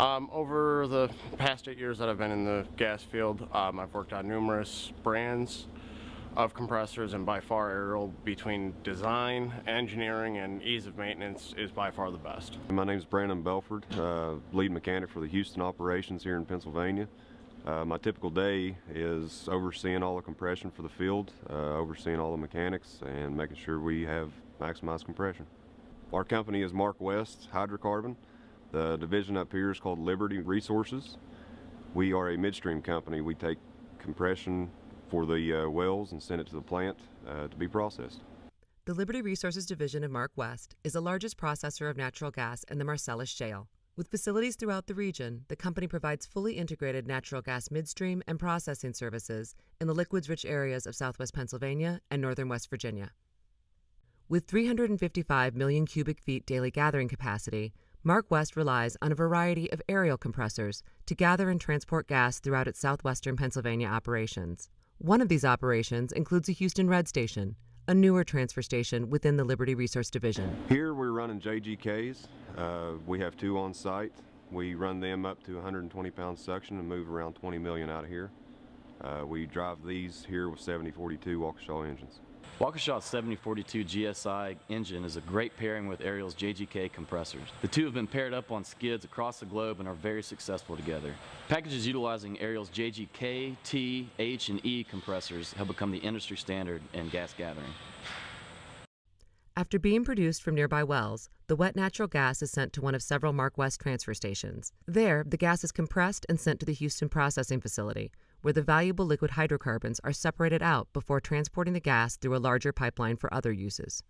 Over the past 8 years that I've been in the gas field, I've worked on numerous brands of compressors, and by far Ariel, between design, engineering, and ease of maintenance, is by far the best. My name is Brandon Belford, lead mechanic for the Houston operations here in Pennsylvania. My typical day is overseeing all the compression for the field, overseeing all the mechanics, and making sure we have maximized compression. Our company is Mark West Hydrocarbon. The division up here is called Liberty Resources. We are a midstream company. We take compression for the wells and send it to the plant to be processed. The Liberty Resources division of Mark West is the largest processor of natural gas in the Marcellus shale. With facilities throughout the region, the company provides fully integrated natural gas midstream and processing services in the liquids-rich areas of southwest Pennsylvania and northern West Virginia. With 355 million cubic feet daily gathering capacity, Mark West relies on a variety of Ariel compressors to gather and transport gas throughout its southwestern Pennsylvania operations. One of these operations includes a Houston Red Station, a newer transfer station within the Liberty Resource Division. Here we're running JGKs. We have 2 on site. We run them up to 120-pound suction and move around 20 million out of here. We drive these here with 7042 Waukesha engines. Waukesha's 7042 GSI engine is a great pairing with Ariel's JGK compressors. The two have been paired up on skids across the globe and are very successful together. Packages utilizing Ariel's JGK, T, H, and E compressors have become the industry standard in gas gathering. After being produced from nearby wells, the wet natural gas is sent to one of several Mark West transfer stations. There, the gas is compressed and sent to the Houston processing facility, where the valuable liquid hydrocarbons are separated out before transporting the gas through a larger pipeline for other uses.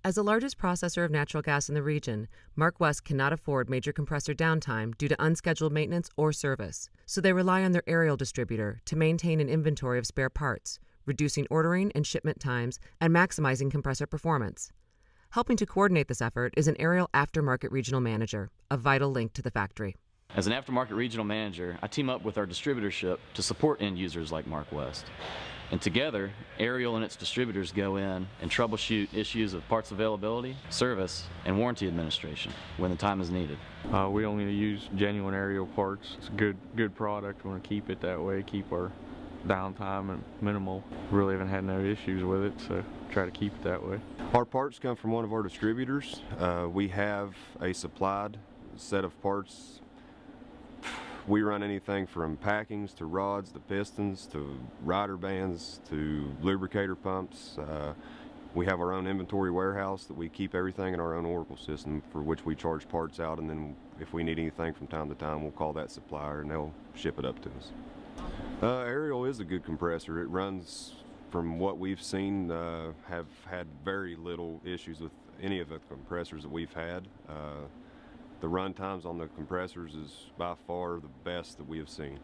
As the largest processor of natural gas in the region, Mark West cannot afford major compressor downtime due to unscheduled maintenance or service, so they rely on their Ariel distributor to maintain an inventory of spare parts, reducing ordering and shipment times and maximizing compressor performance. Helping to coordinate this effort is an Ariel aftermarket regional manager, a vital link to the factory. As an aftermarket regional manager, I team up with our distributorship to support end users like Mark West. And together, Ariel and its distributors go in and troubleshoot issues of parts availability, service, and warranty administration when the time is needed. We only use genuine Ariel parts. It's a good product. We want to keep it that way, keep our downtime and minimal. Really haven't had no issues with it, so try to keep it that way. Our parts come from one of our distributors. We have a supplied set of parts. We run anything from packings to rods to pistons to rider bands to lubricator pumps. We have our own inventory warehouse that we keep everything in our own Oracle system, for which we charge parts out, and then if we need anything from time to time, we'll call that supplier and they'll ship it up to us. Ariel is a good compressor. It runs, from what we've seen, have had very little issues with any of the compressors that we've had. The run times on the compressors is by far the best that we have seen.